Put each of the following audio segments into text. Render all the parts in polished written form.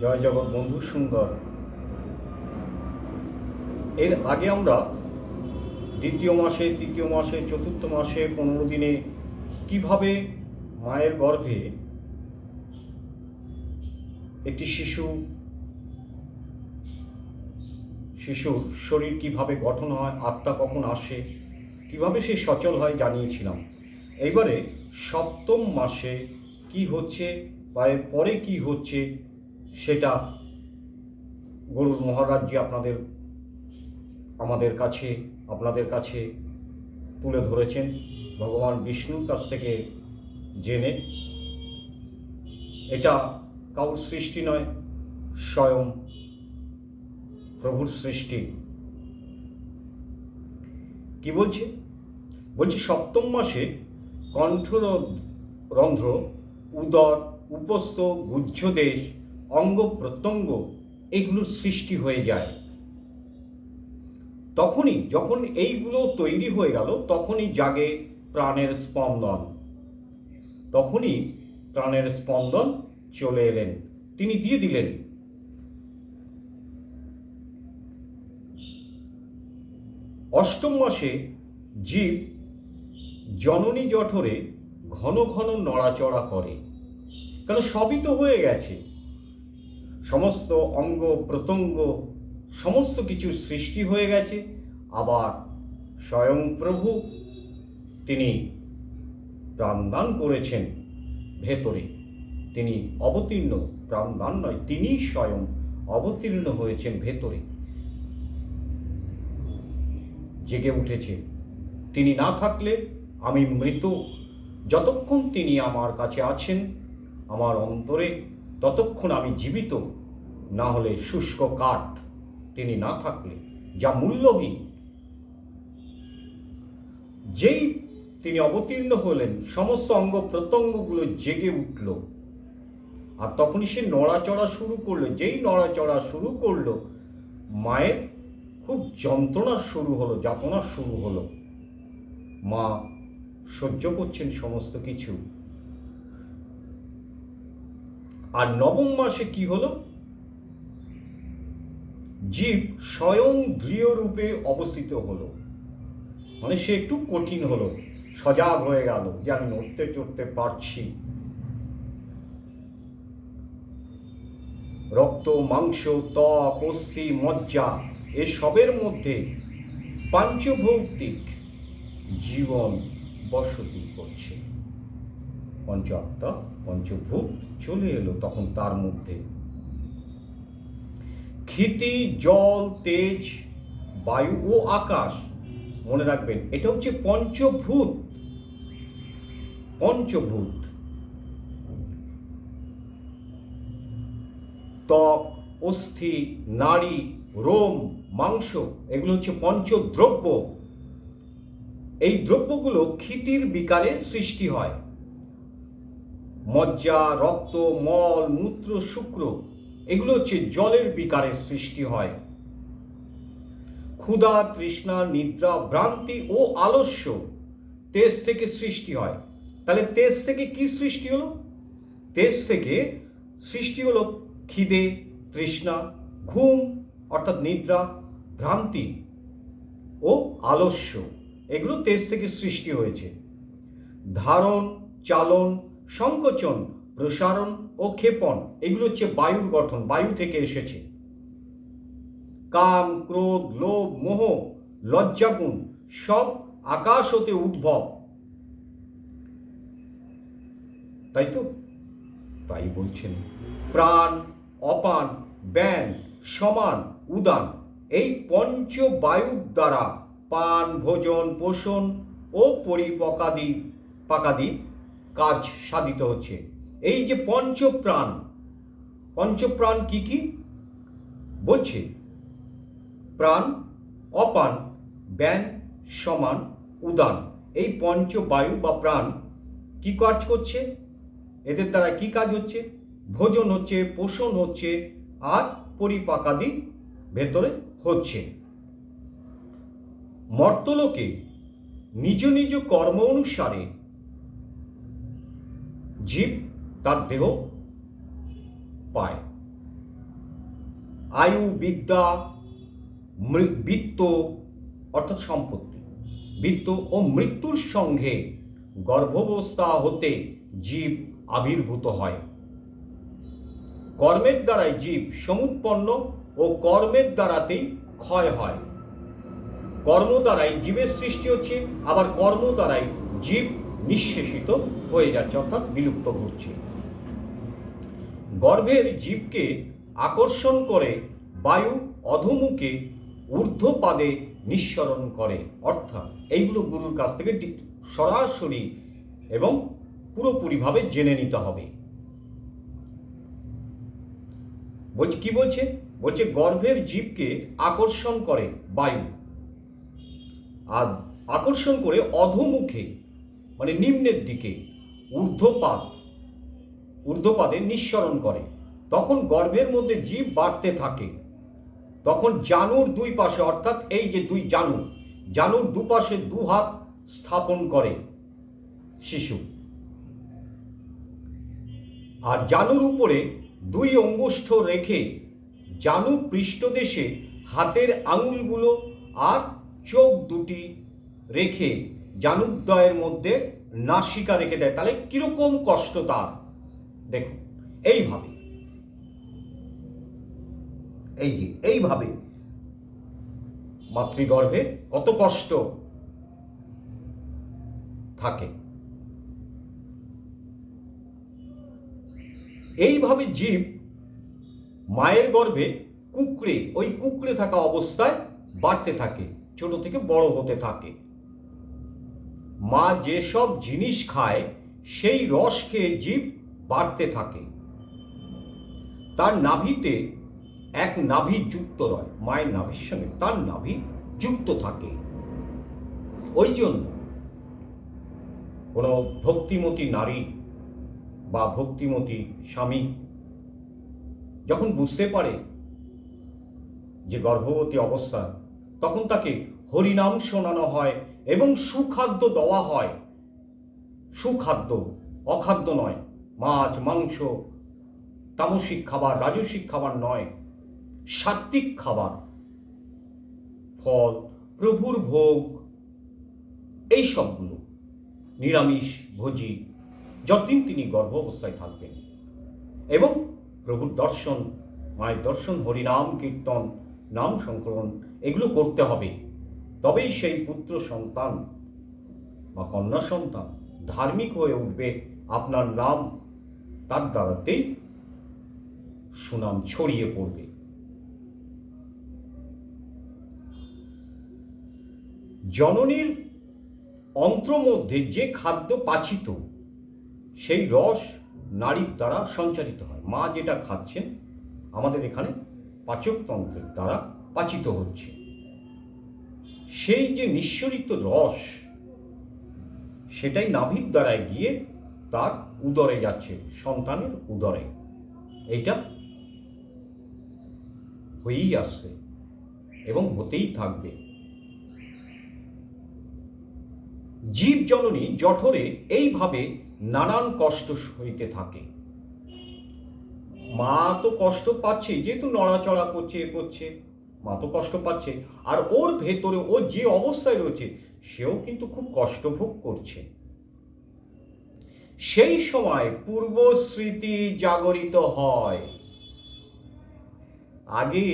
জয় জগৎ বন্ধু সুন্দর। এর আগে আমরা দ্বিতীয় মাসে, তৃতীয় মাসে, চতুর্থ মাসে 15 দিনে কিভাবে মায়ের গর্ভে একটি শিশুর শরীর কিভাবে গঠন হয়, আত্মা কখন আসে, কিভাবে সে সচল হয় জানিয়েছিলাম। এইবারে সপ্তম মাসে কি হচ্ছে বা এর পরে কি হচ্ছে সেটা গরুর মহারাজ্যে আপনাদের কাছে তুলে ধরেছেন ভগবান বিষ্ণুর কাছ থেকে জেনে। এটা কাউর সৃষ্টি নয়, স্বয়ং প্রভুর সৃষ্টি। কি বলছে সপ্তম মাসে কণ্ঠরন্ধ্র, উদর, উপস্থ, গুহ্যদেশ, অঙ্গ প্রত্যঙ্গ এগুলোর সৃষ্টি হয়ে যায়। তখনই যখন এইগুলো তৈরি হয়ে গেল তখনই জাগে প্রাণের স্পন্দন। চলে এলেন, তিনি দিয়ে দিলেন। অষ্টম মাসে জীব জননী জঠরে ঘন ঘন নড়াচড়া করে, কারণ সবই তো হয়ে গেছে, সমস্ত অঙ্গ প্রত্যঙ্গ সমস্ত কিছুর সৃষ্টি হয়ে গেছে। আবার স্বয়ং প্রভু তিনি প্রাণদান করেছেন ভেতরে, তিনি অবতীর্ণ, প্রাণদান নয়, তিনি স্বয়ং অবতীর্ণ হয়েছেন ভেতরে, জেগে উঠেছে। তিনি না থাকলে আমি মৃত। যতক্ষণ তিনি আমার কাছে আছেন, আমার অন্তরে, ততক্ষণ আমি জীবিত, না হলে শুষ্ক কাঠ। তিনি না থাকলে যা মূল্যহীন। যেই তিনি অবতীর্ণ হলেন সমস্ত অঙ্গ প্রত্যঙ্গগুলো জেগে উঠল, আর তখনই সে নড়াচড়া শুরু করলো। যেই নড়াচড়া শুরু করলো, মায়ের খুব যাতনা শুরু হলো। মা সহ্য করছেন সমস্ত কিছু। আর নবম মাসে কি হলো? জীব স্বয়ং দৃঢ় রূপে অবস্থিত হলো, মানে সে একটু কঠিন হলো, সজাগ হয়ে গেল যে আমি নড়তে চড়তে পারছি। রক্ত, মাংস, ত্বক, অস্থি, মজ্জা এসবের মধ্যে পাঞ্চভৌতিক জীবন বসতি করছে। পঞ্চ আত্মা, পঞ্চভূত চলে এলো তখন তার মধ্যে। ক্ষিতি, জল, তেজ, বায়ু ও আকাশ, মনে রাখবেন এটা হচ্ছে পঞ্চভূত। ত্বক, অস্থি, নাড়ি, রোম, মাংস এগুলো হচ্ছে পঞ্চদ্রব্য। এই দ্রব্যগুলো ক্ষিতির বিকারে সৃষ্টি হয়। মজ্জা, রক্ত, মল, মূত্র, শুক্র এগুলো হচ্ছে জলের বিকারে সৃষ্টি হয়। ক্ষুধা, তৃষ্ণা, নিদ্রা, ভ্রান্তি ও আলস্য তেজ থেকে সৃষ্টি হয়। তাহলে তেজ থেকে কি সৃষ্টি হলো? তেজ থেকে সৃষ্টি হলো খিদে, তৃষ্ণা, ঘুম অর্থাৎ নিদ্রা, ভ্রান্তি ও আলস্য, এগুলো তেজ থেকে সৃষ্টি হয়েছে। ধারণ, চালন, সংকোচন, প্রসারণ ও ক্ষেপণ এগুলো হচ্ছে বায়ুর গঠন, বায়ু থেকে এসেছে। কাম, ক্রোধ, লোভ, মোহ, লজ্জাগুণ সব আকাশ হতে উদ্ভব। তাই তো? তাই বলছেন প্রাণ, অপান, ব্যান, সমান, উদান এই পঞ্চবায়ুর দ্বারা পান, ভোজন, পোষণ ও পরিপাকাদি কাজ সাধিত হচ্ছে। এই যে পঞ্চপ্রাণ কি কি বলছে? প্রাণ, অপান, ব্যান, সমান, উদান এই পঞ্চবায়ু বা প্রাণ কি কাজ করছে? এদের দ্বারা কি কাজ হচ্ছে? ভোজন হচ্ছে, পোষণ হচ্ছে, আর পরিপাকাদি ভেতরে হচ্ছে। মর্তলোকে নিজ নিজ কর্ম অনুসারে জীব তার দেহ পায়। আয়ু, বিদ্যা, বিত্ত অর্থাৎ সম্পত্তি, বিত্ত ও মৃত্যুর সঙ্গে গর্ভাবস্থা হতে জীব আবির্ভূত হয়। কর্মের দ্বারাই জীব সমুৎপন্ন ও কর্মের দ্বারাতেই ক্ষয় হয়। কর্ম দ্বারাই জীবের সৃষ্টি হচ্ছে, আবার কর্ম দ্বারাই জীব নিঃশেষিত হয়ে যাচ্ছে অর্থাৎ বিলুপ্ত ঘটছে। গর্ভের জীবকে আকর্ষণ করে বায়ু অধোমুখে ঊর্ধ্বপাদে নিঃসরণ করে, অর্থাৎ এইগুলো গুরুর কাছ থেকে সরাসরি এবং পুরোপুরিভাবে জেনে নিতে হবে। বলছে কি বলছে? বলছে গর্ভের জীবকে আকর্ষণ করে বায়ু, আর আকর্ষণ করে অধোমুখে মানে নিম্নের দিকে ঊর্ধ্বপাদে নিঃসরণ করে। তখন গর্ভের মধ্যে জীব বাড়তে থাকে। তখন জানুর দুই পাশে, অর্থাৎ এই যে দুই জানুর দুপাশে দু হাত স্থাপন করে শিশু, আর জানুর উপরে দুই অঙ্গুষ্ঠ রেখে জানু পৃষ্ঠদেশে হাতের আঙুলগুলো আর চোখ দুটি রেখে জানুদ্বয়ের মধ্যে নাসিকা রেখে দেয়। তাহলে কিরকম কষ্ট তার দেখুন। এইভাবে মাতৃগর্ভে কত কষ্ট থাকে। এইভাবে জীব মায়ের গর্ভে কুঁকড়ে থাকা অবস্থায় বাড়তে থাকে, ছোট থেকে বড় হতে থাকে। মা যেসব জিনিস খায় সেই রস খেয়ে জীব বাড়তে থাকে। তার নাভিতে এক নাভি যুক্ত রয়, মায়ের নাভির সঙ্গে তার নাভি যুক্ত থাকে। ওই জন্য কোনো ভক্তিমতী নারী বা ভক্তিমতী স্বামী যখন বুঝতে পারে যে গর্ভবতী অবস্থা, তখন তাকে হরিনাম শোনানো হয় এবং সুখাদ্য দেওয়া হয়। সুখাদ্য, অখাদ্য নয়, মাছ মাংস তামসিক খাবার, রাজসিক খাবার নয়, সাত্ত্বিক খাবার, ফল, প্রভুর ভোগ, এই সবগুলো নিরামিষ ভোজি যতদিন তিনি গর্ভ অবস্থায় থাকবেন। এবং প্রভুর দর্শন, মায়ের দর্শন, হরিনাম কীর্তন, নাম সংকলন এগুলো করতে হবে। তবেই সেই পুত্র সন্তান বা কন্যা সন্তান ধার্মিক হয়ে উঠবে। আপনার নাম তার দ্বারাতেই সুনাম ছড়িয়ে পড়বে। জননীর অন্ত্র মধ্যে যে খাদ্য পাচিত, সেই রস নারীর দ্বারা সঞ্চারিত হয়। মা যেটা খাচ্ছেন আমাদের এখানে পাচকতন্ত্রের দ্বারা পাচিত হচ্ছে। সেই যে নিঃসরিত রস, সেটাই নাভির দ্বারা গিয়ে তার উদরে যাচ্ছে, সন্তানের উদরে। এইটা হয়েই আসছে এবং হতেই থাকবে। জীব জননী জঠরে এইভাবে নানান কষ্ট সইতে থাকে। মা তো কষ্ট পাচ্ছে, যেহেতু নড়াচড়া করছে, মা তো কষ্ট পাচ্ছে, আর ওর ভেতরে ও যে অবস্থায় রয়েছে সেও কিন্তু খুব কষ্ট ভোগ করছে। সেই সময় পূর্ব স্মৃতি জাগরিত হয়। আগে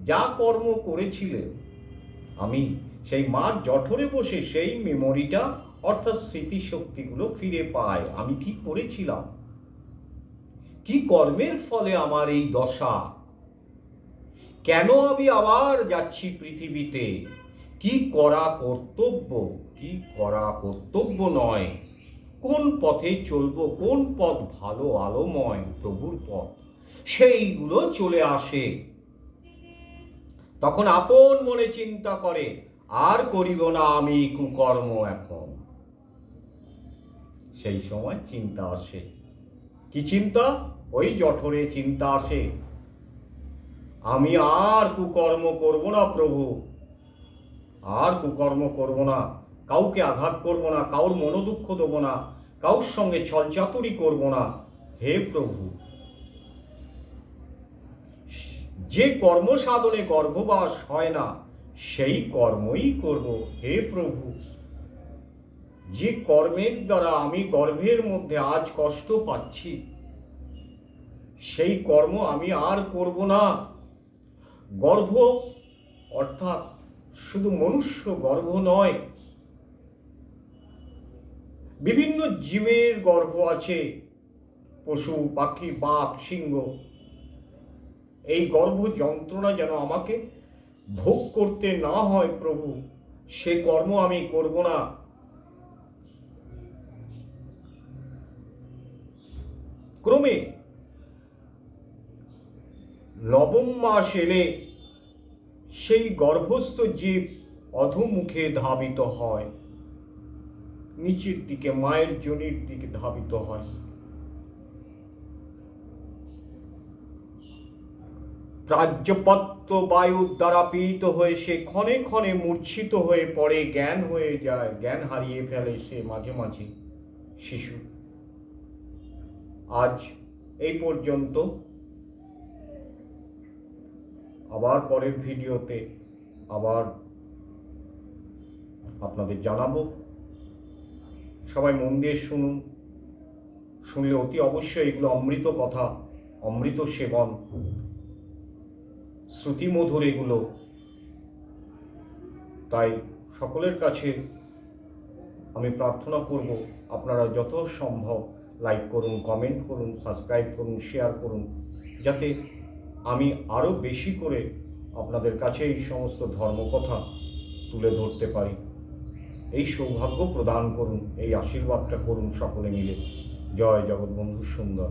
যা কর্ম করেছিলে আমি, সেই মার জঠরে বসে সেই মেমোরিটা অর্থাৎ স্মৃতিশক্তিগুলো ফিরে পাই। আমি কি করেছিলাম, কি কর্মের ফলে আমার এই দশা, কেন আমি আবার যাচ্ছি পৃথিবীতে, কি করা কর্তব্য, কি করা কর্তব্য নয়, কোন পথে চলবো, কোন পথ ভালো আলোময় প্রভুর পথ, সেইগুলো চলে আসে। তখন আপন মনে চিন্তা করে, আর করিব না আমি কুকর্ম এখন। সেই সময় চিন্তা আসে। কি চিন্তা? ওই জঠরে চিন্তা আসে, আমি আর কুকর্ম করব না প্রভু, আর কুকর্ম করব না, কাউকে আঘাত করব না, কাউর মনোদুঃখ দেব না, কাউর সঙ্গে ছলচাতুরি করব না। হে প্রভু, যে কর্ম সাধনে গর্ভবাস হয় না সেই কর্মই করব। হে প্রভু, যে কর্মের দ্বারা আমি গর্ভের মধ্যে আজ কষ্ট পাচ্ছি সেই কর্ম আমি আর করব না। গর্ভ অর্থাৎ শুধু মনুষ্য গর্ভ নয়, বিভিন্ন জীবের গর্ভ আছে, পশু পাখি বাঘ সিংহ। এই গর্ভ যন্ত্রণা যেন আমাকে ভোগ করতে না হয় প্রভু, সে কর্ম আমি করব না। ক্রমে নবম মাস এলে সেই গর্ভস্থ জীব অধোমুখে ধাবিত হয়, নিচের দিকে মায়ের যোনির দিকে ধাবিত হয়। প্রাজ্যপত্য বায়ুর দ্বারা পীড়িত হয়ে সে ক্ষণে ক্ষণে মূর্ছিত হয়ে পড়ে, জ্ঞান হয়ে যায়, জ্ঞান হারিয়ে ফেলে সে মাঝে মাঝে শিশু। আজ এই পর্যন্ত, আবার পরের ভিডিওতে আবার আপনাদের জানাবো। সবাই মন দিয়ে শুনুন, শুনলে অতি অবশ্যই এগুলো অমৃত কথা, অমৃত সেবন, শ্রুতিমধুর এগুলো। তাই সকলের কাছে আমি প্রার্থনা করব আপনারা যত সম্ভব লাইক করুন, কমেন্ট করুন, সাবস্ক্রাইব করুন, শেয়ার করুন, যাতে আমি আরও বেশি করে আপনাদের কাছে এই সমস্ত ধর্মকথা তুলে ধরতে পারি। এই সৌভাগ্য প্রদান করুন, এই আশীর্বাদটা করুন সকলে মিলে। জয় জগৎবন্ধু সুন্দর।